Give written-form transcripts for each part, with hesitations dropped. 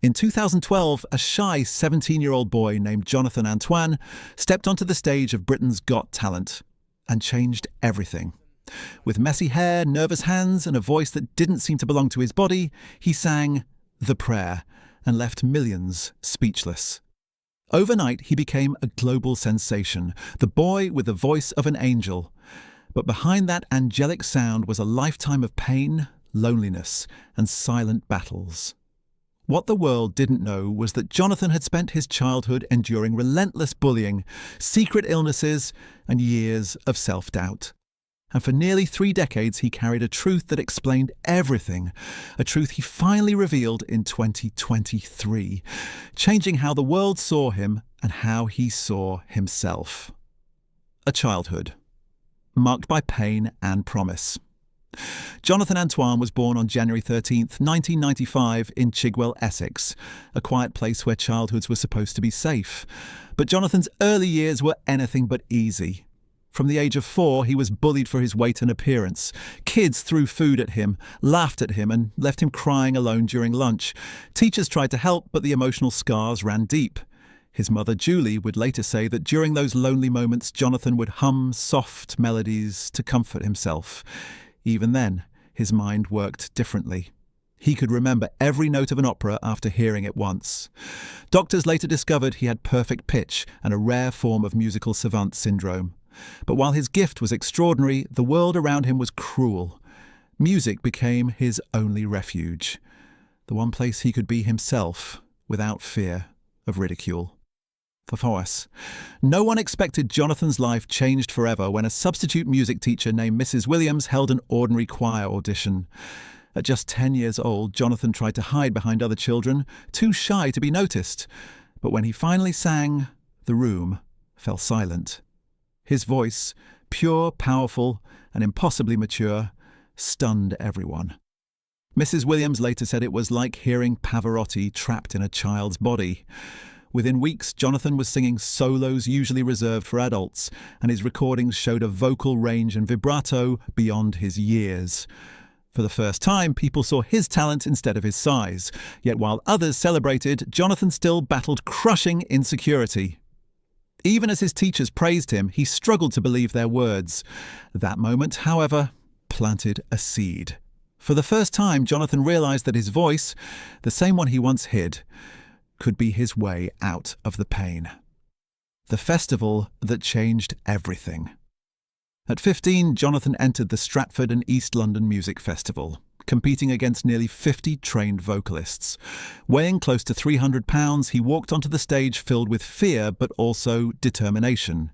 In 2012, a shy 17-year-old boy named Jonathan Antoine stepped onto the stage of Britain's Got Talent and changed everything. With messy hair, nervous hands, and a voice that didn't seem to belong to his body, he sang The Prayer and left millions speechless. Overnight, he became a global sensation, the boy with the voice of an angel. But behind that angelic sound was a lifetime of pain, loneliness, and silent battles. What the world didn't know was that Jonathan had spent his childhood enduring relentless bullying, secret illnesses, and years of self-doubt. And for nearly 3 decades, he carried a truth that explained everything, a truth he finally revealed in 2023, changing how the world saw him and how he saw himself. A childhood marked by pain and promise. Jonathan Antoine was born on January 13th, 1995 in Chigwell, Essex, a quiet place where childhoods were supposed to be safe. But Jonathan's early years were anything but easy. From the age of 4, he was bullied for his weight and appearance. Kids threw food at him, laughed at him, and left him crying alone during lunch. Teachers tried to help, but the emotional scars ran deep. His mother, Julie, would later say that during those lonely moments, Jonathan would hum soft melodies to comfort himself. Even then, his mind worked differently. He could remember every note of an opera after hearing it once. Doctors later discovered he had perfect pitch and a rare form of musical savant syndrome. But while his gift was extraordinary, the world around him was cruel. Music became his only refuge, the one place he could be himself without fear of ridicule. For us, no one expected Jonathan's life changed forever when a substitute music teacher named Mrs. Williams held an ordinary choir audition. At just 10 years old, Jonathan tried to hide behind other children, too shy to be noticed. But when he finally sang, the room fell silent. His voice, pure, powerful, and impossibly mature, stunned everyone. Mrs. Williams later said it was like hearing Pavarotti trapped in a child's body. Within weeks, Jonathan was singing solos usually reserved for adults, and his recordings showed a vocal range and vibrato beyond his years. For the first time, people saw his talent instead of his size. Yet while others celebrated, Jonathan still battled crushing insecurity. Even as his teachers praised him, he struggled to believe their words. That moment, however, planted a seed. For the first time, Jonathan realized that his voice, the same one he once hid, could be his way out of the pain. The festival that changed everything. At 15, Jonathan entered the Stratford and East London Music Festival, competing against nearly 50 trained vocalists. Weighing close to 300 pounds, he walked onto the stage filled with fear but also determination.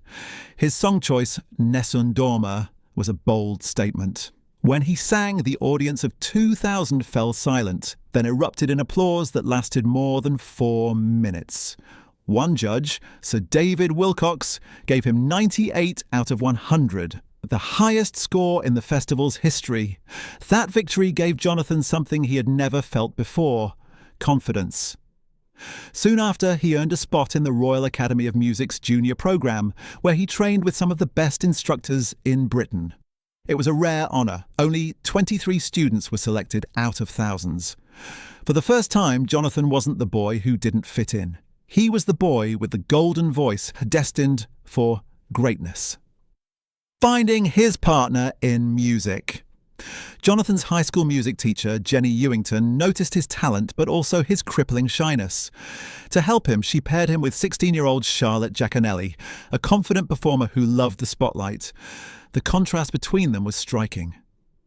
His song choice, Nessun Dorma, was a bold statement. When he sang, the audience of 2,000 fell silent, then erupted in applause that lasted more than 4 minutes. One judge, Sir David Wilcox, gave him 98 out of 100, the highest score in the festival's history. That victory gave Jonathan something he had never felt before: confidence. Soon after, he earned a spot in the Royal Academy of Music's junior programme, where he trained with some of the best instructors in Britain. It was a rare honour. Only 23 students were selected out of thousands. For the first time, Jonathan wasn't the boy who didn't fit in. He was the boy with the golden voice destined for greatness. Finding his partner in music. Jonathan's high school music teacher, Jenny Ewington, noticed his talent but also his crippling shyness. To help him, she paired him with 16-year-old Charlotte Giaconelli, a confident performer who loved the spotlight. The contrast between them was striking.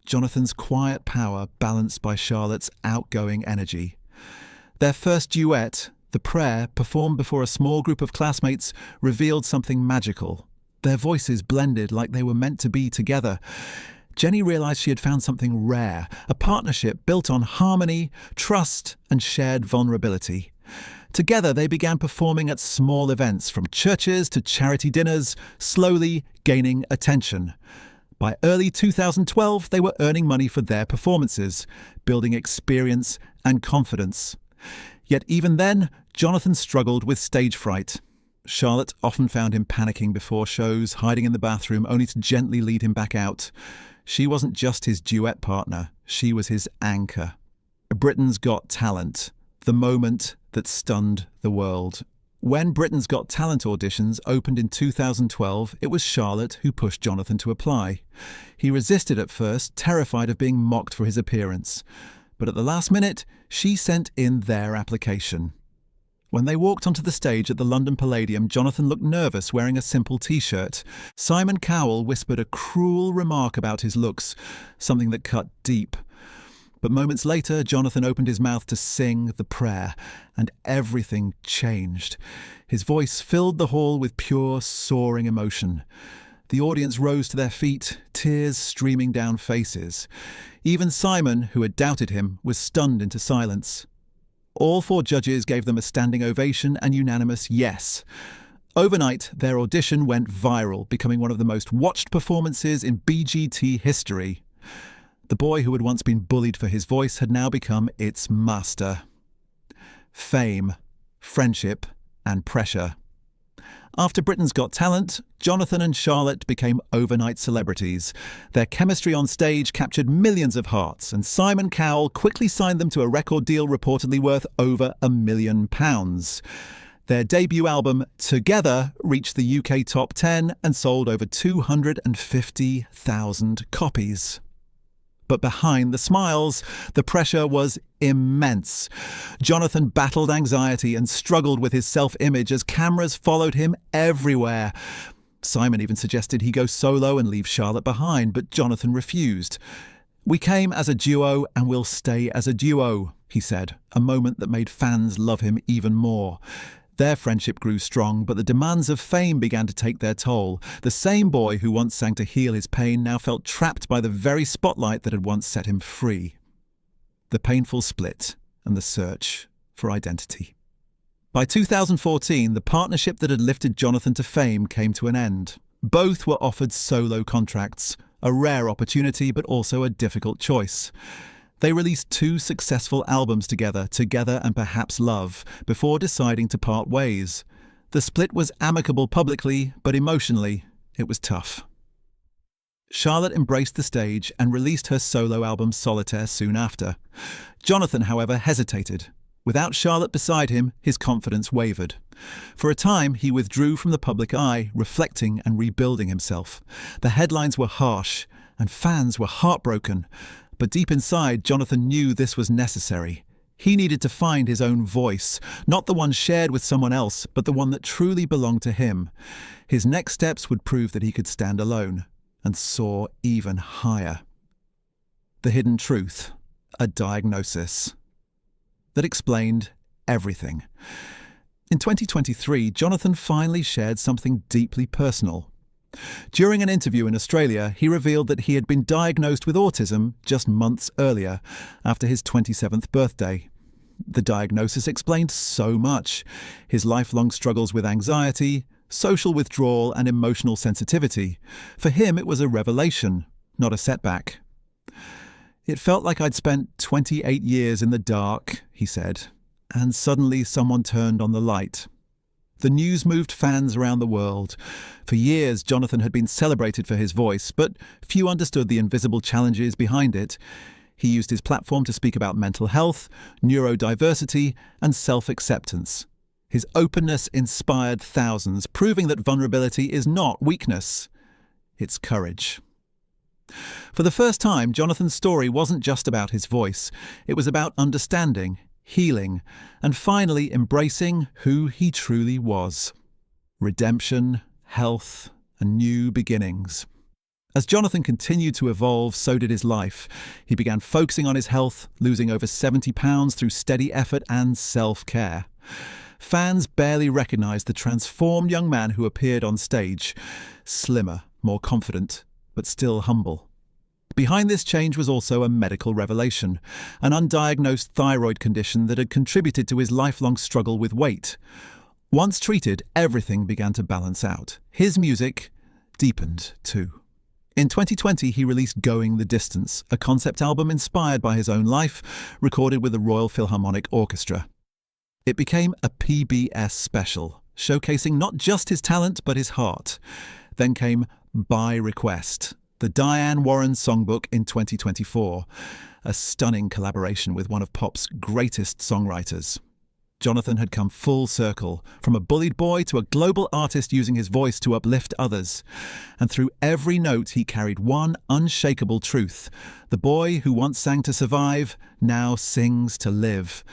Jonathan's quiet power balanced by Charlotte's outgoing energy. Their first duet, The Prayer, performed before a small group of classmates, revealed something magical. Their voices blended like they were meant to be together. Jenny realized she had found something rare, a partnership built on harmony, trust, and shared vulnerability. Together, they began performing at small events, from churches to charity dinners, slowly gaining attention. By early 2012, they were earning money for their performances, building experience and confidence. Yet even then, Jonathan struggled with stage fright. Charlotte often found him panicking before shows, hiding in the bathroom, only to gently lead him back out. She wasn't just his duet partner, she was his anchor. Britain's Got Talent, the moment that stunned the world. When Britain's Got Talent auditions opened in 2012, it was Charlotte who pushed Jonathan to apply. He resisted at first, terrified of being mocked for his appearance. But at the last minute, she sent in their application. When they walked onto the stage at the London Palladium, Jonathan looked nervous, wearing a simple T-shirt. Simon Cowell whispered a cruel remark about his looks, something that cut deep. But moments later, Jonathan opened his mouth to sing the prayer, and everything changed. His voice filled the hall with pure, soaring emotion. The audience rose to their feet, tears streaming down faces. Even Simon, who had doubted him, was stunned into silence. All 4 judges gave them a standing ovation and unanimous yes. Overnight, their audition went viral, becoming one of the most watched performances in BGT history. The boy who had once been bullied for his voice had now become its master. Fame, friendship, and pressure. After Britain's Got Talent, Jonathan and Charlotte became overnight celebrities. Their chemistry on stage captured millions of hearts, and Simon Cowell quickly signed them to a record deal reportedly worth over £1 million. Their debut album, Together, reached the UK top 10 and sold over 250,000 copies. But behind the smiles, the pressure was immense. Jonathan battled anxiety and struggled with his self-image as cameras followed him everywhere. Simon even suggested he go solo and leave Charlotte behind, but Jonathan refused. "We came as a duo and we'll stay as a duo," he said, a moment that made fans love him even more. Their friendship grew strong, but the demands of fame began to take their toll. The same boy who once sang to heal his pain now felt trapped by the very spotlight that had once set him free. The painful split and the search for identity. By 2014, the partnership that had lifted Jonathan to fame came to an end. Both were offered solo contracts, a rare opportunity but also a difficult choice. They released 2 successful albums together, Together and Perhaps Love, before deciding to part ways. The split was amicable publicly, but emotionally, it was tough. Charlotte embraced the stage and released her solo album Solitaire soon after. Jonathan, however, hesitated. Without Charlotte beside him, his confidence wavered. For a time, he withdrew from the public eye, reflecting and rebuilding himself. The headlines were harsh, and fans were heartbroken. But deep inside, Jonathan knew this was necessary. He needed to find his own voice, not the one shared with someone else, but the one that truly belonged to him. His next steps would prove that he could stand alone and soar even higher. The hidden truth, a diagnosis that explained everything. In 2023, Jonathan finally shared something deeply personal. During an interview in Australia, he revealed that he had been diagnosed with autism just months earlier, after his 27th birthday. The diagnosis explained so much: his lifelong struggles with anxiety, social withdrawal, and emotional sensitivity. For him, it was a revelation, not a setback. "It felt like I'd spent 28 years in the dark," he said, "and suddenly someone turned on the light." The news moved fans around the world. For years, Jonathan had been celebrated for his voice, but few understood the invisible challenges behind it. He used his platform to speak about mental health, neurodiversity, and self-acceptance. His openness inspired thousands, proving that vulnerability is not weakness, it's courage. For the first time, Jonathan's story wasn't just about his voice. It was about understanding, healing, and finally embracing who he truly was. Redemption, health, and new beginnings. As Jonathan continued to evolve, so did his life. He began focusing on his health, losing over 70 pounds through steady effort and self-care. Fans barely recognised the transformed young man who appeared on stage, slimmer, more confident, but still humble. Behind this change was also a medical revelation, an undiagnosed thyroid condition that had contributed to his lifelong struggle with weight. Once treated, everything began to balance out. His music deepened too. In 2020, he released Going the Distance, a concept album inspired by his own life, recorded with the Royal Philharmonic Orchestra. It became a PBS special, showcasing not just his talent but his heart. Then came By Request, the Diane Warren Songbook in 2024, a stunning collaboration with one of pop's greatest songwriters. Jonathan had come full circle, from a bullied boy to a global artist using his voice to uplift others. And through every note he carried one unshakable truth: the boy who once sang to survive now sings to live.